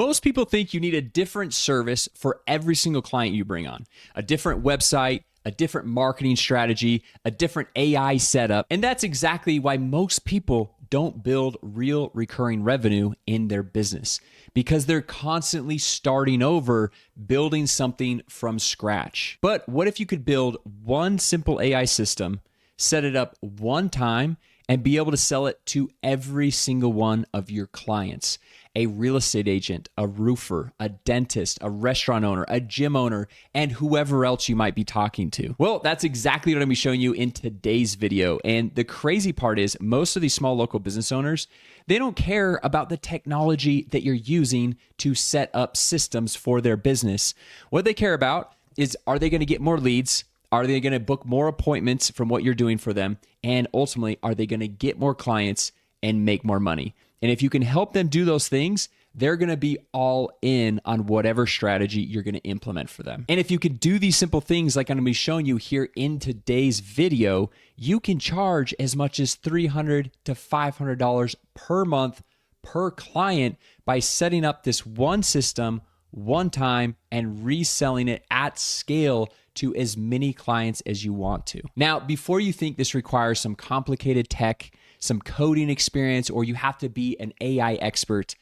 Most people think you need a different service for every single client you bring on, a different website, a different marketing strategy, a different AI setup. And that's exactly why most people don't build real recurring revenue in their business, because they're constantly starting over, building something from scratch. But what if you could build one simple AI system, set it up one time, and be able to sell it to every single one of your clients? A real estate agent, a roofer, a dentist, a restaurant owner, a gym owner, and whoever else you might be talking to. Well, that's exactly what I'm going to be showing you in today's video. And the crazy part is most of these small local business owners, they don't care about the technology that you're using to set up systems for their business. What they care about is, are they going to get more leads? Are they going to book more appointments from what you're doing for them? And ultimately, are they going to get more clients and make more money? And if you can help them do those things, they're going to be all in on whatever strategy you're going to implement for them. And if you can do these simple things like I'm going to be showing you here in today's video, you can charge as much as $300 to $500 per month per client by setting up this one system one time and reselling it at scale to as many clients as you want to. Now, before you think this requires some complicated tech, some coding experience, or you have to be an AI expert,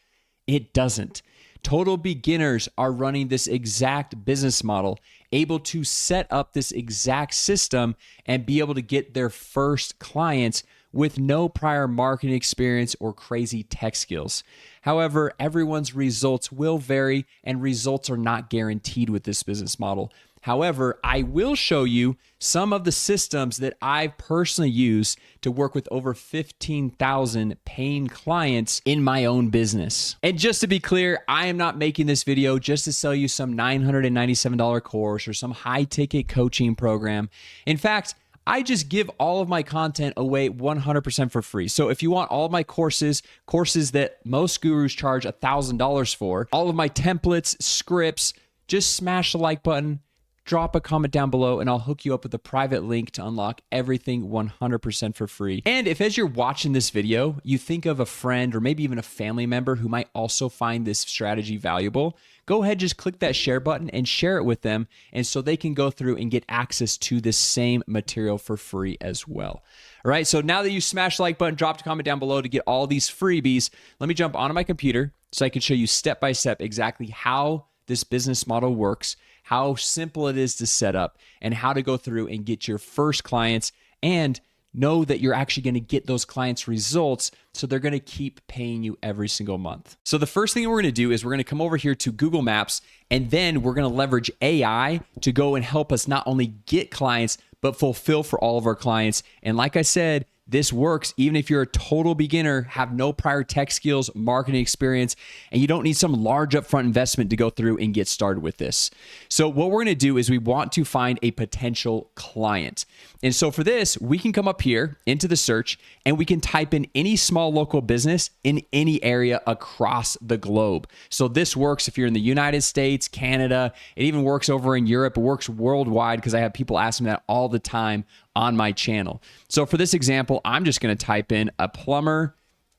it doesn't. Total beginners are running this exact business model, able to set up this exact system and be able to get their first clients with no prior marketing experience or crazy tech skills. However, everyone's results will vary and results are not guaranteed with this business model. However, I will show you some of the systems that I've personally used to work with over 15,000 paying clients in my own business. And just to be clear, I am not making this video just to sell you some $997 course or some high-ticket coaching program. In fact, I just give all of my content away 100% for free. So if you want all of my courses that most gurus charge $1,000 for, all of my templates, scripts, just smash the like button, drop a comment down below, and I'll hook you up with a private link to unlock everything 100% for free. And if as you're watching this video, you think of a friend or maybe even a family member who might also find this strategy valuable, go ahead, just click that share button and share it with them, and so they can go through and get access to this same material for free as well. All right, so now that you smashed the like button, drop a comment down below to get all these freebies, let me jump onto my computer so I can show you step by step exactly how this business model works, how simple it is to set up, and how to go through and get your first clients and know that you're actually going to get those clients results, so they're going to keep paying you every single month. So the first thing we're going to do is we're going to come over here to Google Maps, and then we're going to leverage AI to go and help us not only get clients, but fulfill for all of our clients. And like I said, this works even if you're a total beginner, have no prior tech skills, marketing experience, and you don't need some large upfront investment to go through and get started with this. So what we're going to do is we want to find a potential client. And so for this, we can come up here into the search and we can type in any small local business in any area across the globe. So this works if you're in the United States, Canada, it even works over in Europe, it works worldwide because I have people asking me that all the time on my channel. So for this example, I'm just going to type in a plumber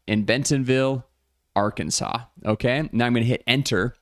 in Bentonville, Arkansas. Okay. Now I'm going to hit enter.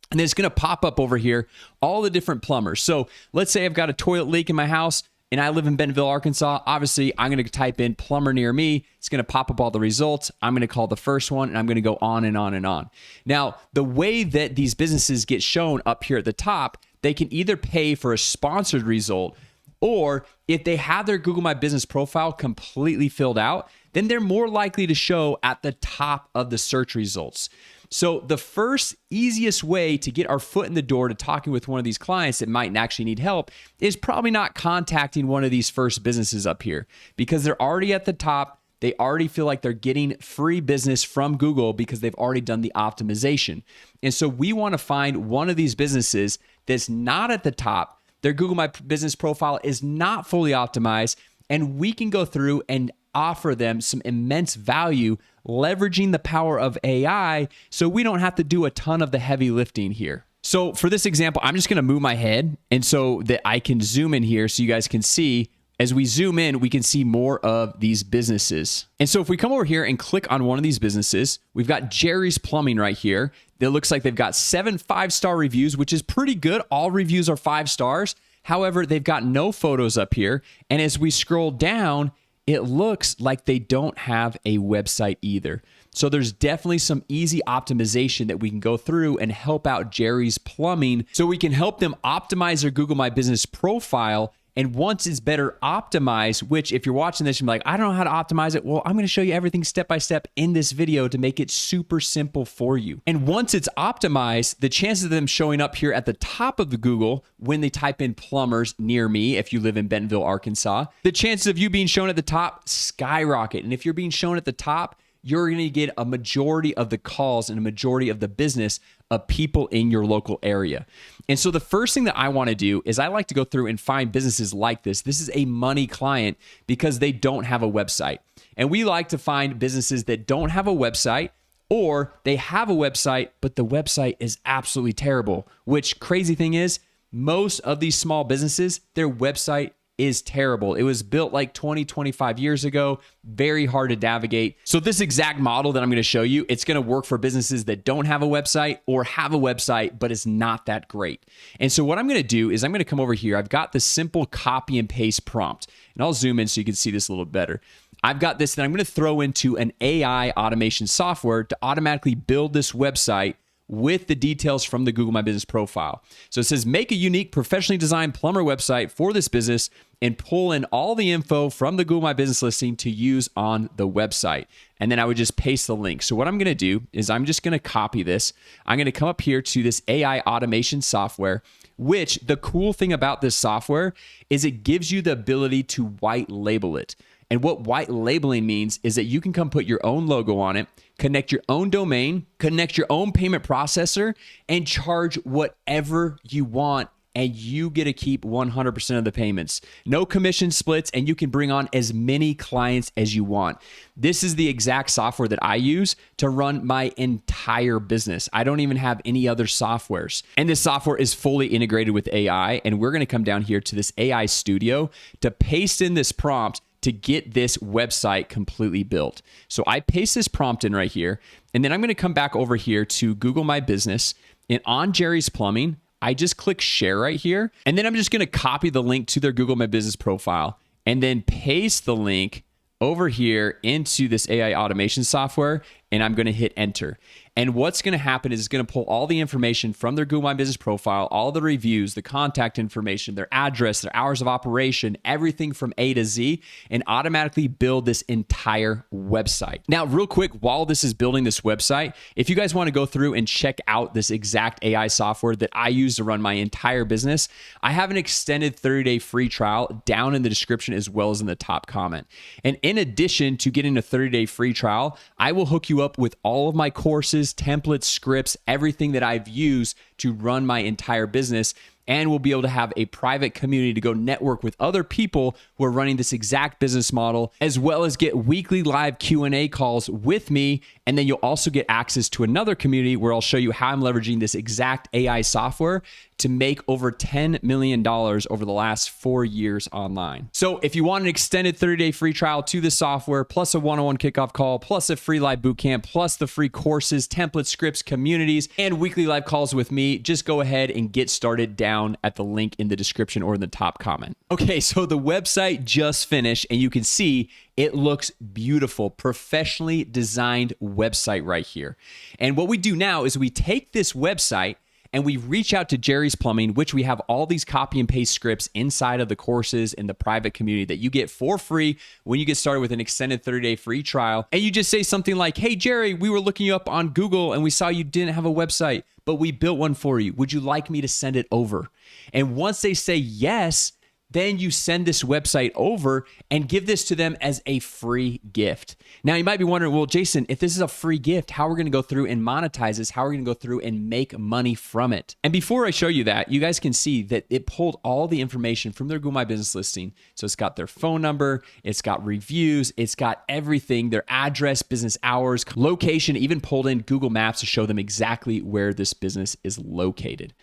And then it's going to pop up over here all the different plumbers. So let's say I've got a toilet leak in my house and I live in Bentonville, Arkansas. Obviously, I'm going to type in plumber near me. It's going to pop up all the results. I'm going to call the first one and I'm going to go on and on and on. Now, the way that these businesses get shown up here at the top, they can either pay for a sponsored result, or if they have their Google My Business profile completely filled out, then they're more likely to show at the top of the search results. So the first easiest way to get our foot in the door to talking with one of these clients that might actually need help is probably not contacting one of these first businesses up here, because they're already at the top. They already feel like they're getting free business from Google because they've already done the optimization. And so we want to find one of these businesses that's not at the top. Their Google My Business profile is not fully optimized, and we can go through and offer them some immense value, leveraging the power of AI so we don't have to do a ton of the heavy lifting here. So for this example, I'm just going to move my head and so that I can zoom in here so you guys can see As we zoom in, we can see more of these businesses. And so if we come over here and click on one of these businesses, we've got Jerry's Plumbing right here. It looks like they've got 7 5-star reviews, which is pretty good. All reviews are 5 stars. However, they've got no photos up here. And as we scroll down, it looks like they don't have a website either. So there's definitely some easy optimization that we can go through and help out Jerry's Plumbing so we can help them optimize their Google My Business profile. And once it's better optimized, which if you're watching this, you're like, I don't know how to optimize it. Well, I'm going to show you everything step by step in this video to make it super simple for you. And once it's optimized, the chances of them showing up here at the top of the Google when they type in plumbers near me, if you live in Bentonville, Arkansas, the chances of you being shown at the top skyrocket. And if you're being shown at the top, you're going to get a majority of the calls and a majority of the business of people in your local area. And so the first thing that I want to do is I like to go through and find businesses like this. This is a money client because they don't have a website. And we like to find businesses that don't have a website, or they have a website, but the website is absolutely terrible, which crazy thing is most of these small businesses, their website is terrible. It was built like 20, 25 years ago, very hard to navigate. So this exact model that I'm going to show you, it's going to work for businesses that don't have a website or have a website, but it's not that great. And so what I'm going to do is I'm going to come over here. I've got the simple copy and paste prompt, and I'll zoom in so you can see this a little better. I've got this that I'm going to throw into an AI automation software to automatically build this website with the details from the Google My Business profile. So it says, make a unique professionally designed plumber website for this business and pull in all the info from the Google My Business listing to use on the website. And then I would just paste the link. So what I'm going to do is I'm just going to copy this. I'm going to come up here to this AI automation software, which the cool thing about this software is it gives you the ability to white label it. And what white labeling means is that you can come put your own logo on it, connect your own domain, connect your own payment processor, and charge whatever you want. And you get to keep 100% of the payments. No commission splits, and you can bring on as many clients as you want. This is the exact software that I use to run my entire business. I don't even have any other softwares. And this software is fully integrated with AI. And we're going to come down here to this AI studio to paste in this prompt to get this website completely built. So I paste this prompt in right here, and then I'm going to come back over here to Google My Business, and on Jerry's Plumbing, I just click share right here, and then I'm just going to copy the link to their Google My Business profile and then paste the link over here into this AI automation software, and I'm going to hit enter. And what's going to happen is it's going to pull all the information from their Google My Business profile, all the reviews, the contact information, their address, their hours of operation, everything from A to Z, and automatically build this entire website. Now, real quick, while this is building this website, if you guys want to go through and check out this exact AI software that I use to run my entire business, I have an extended 30-day free trial down in the description as well as in the top comment. And in addition to getting a 30-day free trial, I will hook you up with all of my courses, templates, scripts, everything that I've used to run my entire business. And we'll be able to have a private community to go network with other people who are running this exact business model, as well as get weekly live Q&A calls with me. And then you'll also get access to another community where I'll show you how I'm leveraging this exact AI software to make over $10 million over the last 4 years online. So if you want an extended 30-day free trial to the software, plus a one-on-one kickoff call, plus a free live bootcamp, plus the free courses, templates, scripts, communities, and weekly live calls with me, just go ahead and get started down at the link in the description or in the top comment. Okay, so the website just finished, and you can see it looks beautiful, professionally designed website right here. And what we do now is we take this website and we reach out to Jerry's Plumbing, which we have all these copy and paste scripts inside of the courses in the private community that you get for free when you get started with an extended 30-day free trial. And you just say something like, hey, Jerry, we were looking you up on Google and we saw you didn't have a website, but we built one for you. Would you like me to send it over? And once they say yes, then you send this website over and give this to them as a free gift. Now, you might be wondering, well, Jason, if this is a free gift, how are we going to go through and monetize this? How are we going to go through and make money from it? And before I show you that, you guys can see that it pulled all the information from their Google My Business listing. So it's got their phone number, it's got reviews, it's got everything, their address, business hours, location, even pulled in Google Maps to show them exactly where this business is located.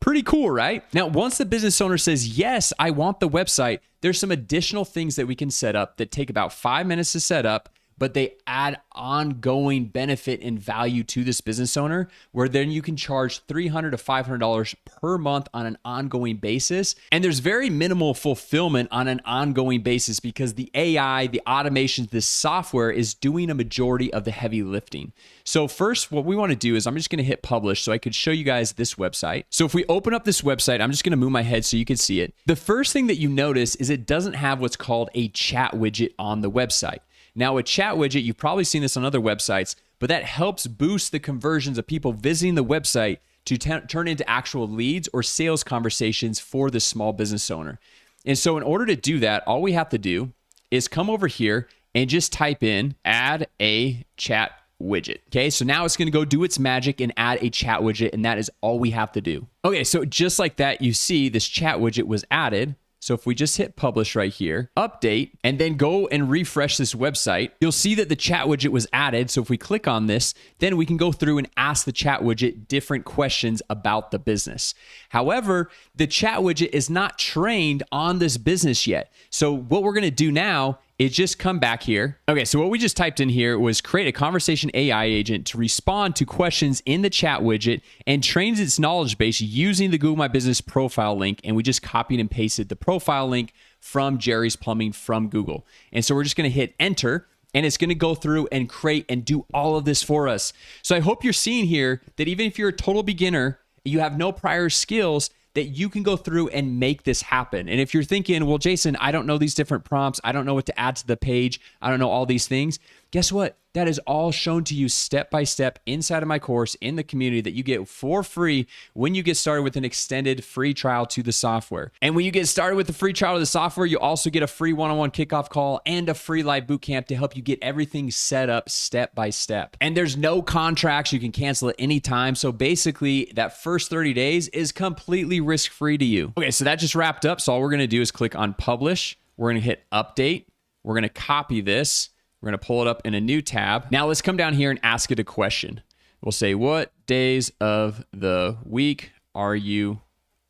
Pretty cool, right? Now, once the business owner says, yes, I want the website, there's some additional things that we can set up that take about 5 minutes to set up, but they add ongoing benefit and value to this business owner, where then you can charge $300 to $500 per month on an ongoing basis. And there's very minimal fulfillment on an ongoing basis because the AI, the automations, this software is doing a majority of the heavy lifting. So first, what we want to do is I'm just going to hit publish so I could show you guys this website. So if we open up this website, I'm just going to move my head so you can see it. The first thing that you notice is it doesn't have what's called a chat widget on the website. Now, a chat widget, you've probably seen this on other websites, but that helps boost the conversions of people visiting the website to turn into actual leads or sales conversations for the small business owner. And so in order to do that, all we have to do is come over here and just type in add a chat widget. Okay, so now it's going to go do its magic and add a chat widget, and that is all we have to do. Okay, so just like that, you see this chat widget was added. So if we just hit publish right here, update, and then go and refresh this website, you'll see that the chat widget was added. So if we click on this, then we can go through and ask the chat widget different questions about the business. However, the chat widget is not trained on this business yet. So what we're going to do now is just come back here. Okay, so what we just typed in here was create a conversation AI agent to respond to questions in the chat widget and trains its knowledge base using the Google My Business profile link. And we just copied and pasted the profile link from Jerry's Plumbing from Google. And so we're just gonna hit enter, and it's gonna go through and create and do all of this for us. So I hope you're seeing here that even if you're a total beginner, you have no prior skills, that you can go through and make this happen. And if you're thinking, well, Jason, I don't know these different prompts, I don't know what to add to the page, I don't know all these things, guess what? That is all shown to you step by step inside of my course in the community that you get for free when you get started with an extended free trial to the software. And when you get started with the free trial to the software, you also get a free one-on-one kickoff call and a free live bootcamp to help you get everything set up step by step. And there's no contracts. You can cancel at any time. So basically, that first 30 days is completely risk-free to you. Okay, so that just wrapped up. So all we're going to do is click on publish. We're going to hit update. We're going to copy this. We're going to pull it up in a new tab. Now let's come down here and ask it a question. We'll say, what days of the week are you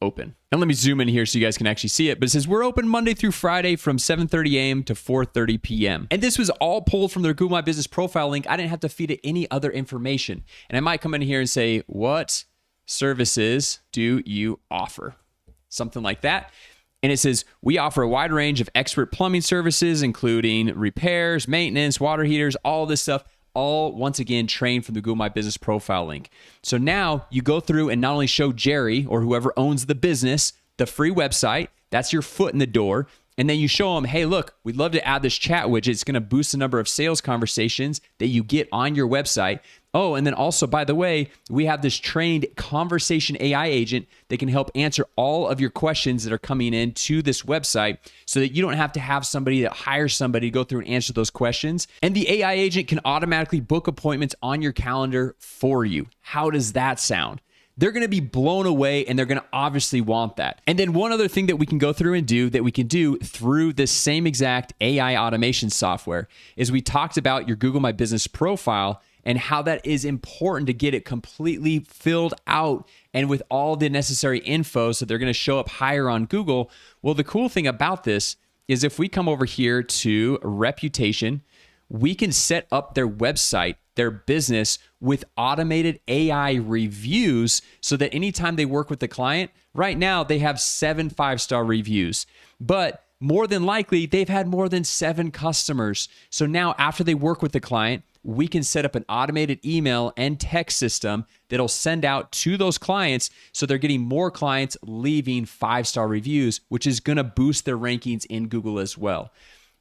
open? And let me zoom in here so you guys can actually see it. But it says we're open Monday through Friday from 7:30 a.m. to 4:30 p.m. And this was all pulled from their Google My Business profile link. I didn't have to feed it any other information. And I might come in here and say, what services do you offer? Something like that. And it says, we offer a wide range of expert plumbing services, including repairs, maintenance, water heaters, all this stuff, all once again trained from the Google My Business profile link. So now you go through and not only show Jerry or whoever owns the business the free website, that's your foot in the door. And then you show them, hey, look, we'd love to add this chat widget. It's going to boost the number of sales conversations that you get on your website. Oh, and then also, by the way, we have this trained conversation AI agent that can help answer all of your questions that are coming in to this website so that you don't have to have somebody that hires somebody to go through and answer those questions. And the AI agent can automatically book appointments on your calendar for you. How does that sound? They're going to be blown away and they're going to obviously want that. And then one other thing that we can go through and do that we can do through this same exact AI automation software is we talked about your Google My Business profile and how that is important to get it completely filled out and with all the necessary info so they're going to show up higher on Google. Well, the cool thing about this is if we come over here to reputation, we can set up their website, their business with automated AI reviews so that anytime they work with the client, right now they have 7 5-star reviews, but more than likely they've had more than 7 customers. So now after they work with the client, we can set up an automated email and text system that'll send out to those clients so they're getting more clients leaving 5-star reviews, which is going to boost their rankings in Google as well.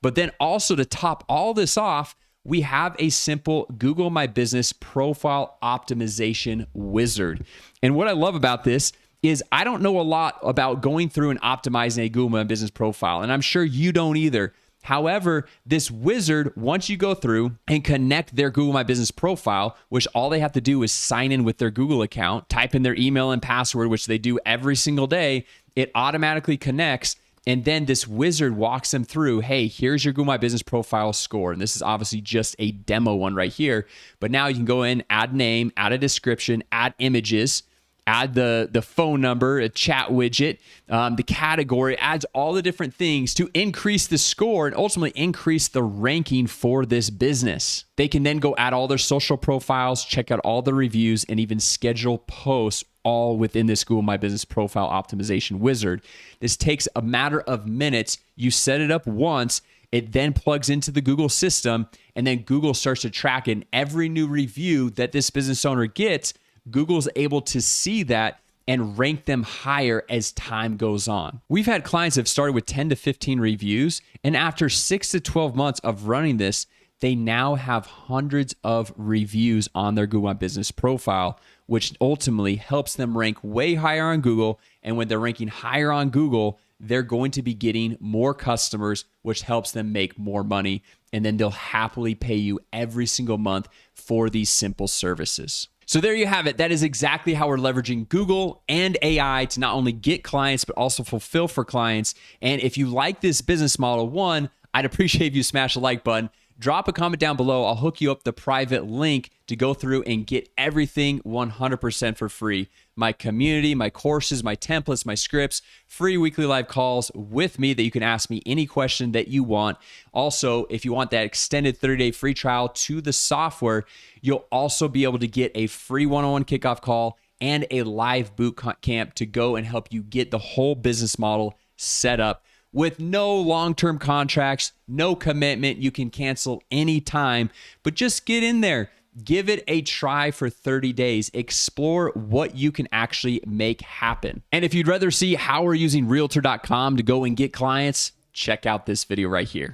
But then also to top all this off, we have a simple Google My Business profile optimization wizard. And what I love about this is I don't know a lot about going through and optimizing a Google My Business profile, and I'm sure you don't either. However, this wizard, once you go through and connect their Google My Business profile, which all they have to do is sign in with their Google account, type in their email and password, which they do every single day, it automatically connects. And then this wizard walks them through, hey, here's your Google My Business profile score. And this is obviously just a demo one right here. But now you can go in, add name, add a description, add images. add the phone number, a chat widget, the category, adds all the different things to increase the score and ultimately increase the ranking for this business. They can then go add all their social profiles, check out all the reviews, and even schedule posts all within this Google My Business profile optimization wizard. This takes a matter of minutes. You set it up once, it then plugs into the Google system, and then Google starts to track in every new review that this business owner gets. Google's able to see that and rank them higher as time goes on. We've had clients that have started with 10 to 15 reviews, and after 6 to 12 months of running this, they now have hundreds of reviews on their Google My Business profile, which ultimately helps them rank way higher on Google. And when they're ranking higher on Google, they're going to be getting more customers, which helps them make more money. And then they'll happily pay you every single month for these simple services. So there you have it. That is exactly how we're leveraging Google and AI to not only get clients, but also fulfill for clients. And if you like this business model, one, I'd appreciate if you smash the like button. Drop a comment down below. I'll hook you up the private link to go through and get everything 100% for free. My community, my courses, my templates, my scripts, free weekly live calls with me that you can ask me any question that you want. Also, if you want that extended 30-day free trial to the software, you'll also be able to get a free one-on-one kickoff call and a live boot camp to go and help you get the whole business model set up. With no long-term contracts, no commitment, you can cancel anytime, but just get in there. Give it a try for 30 days. Explore what you can actually make happen. And if you'd rather see how we're using Realtor.com to go and get clients, check out this video right here.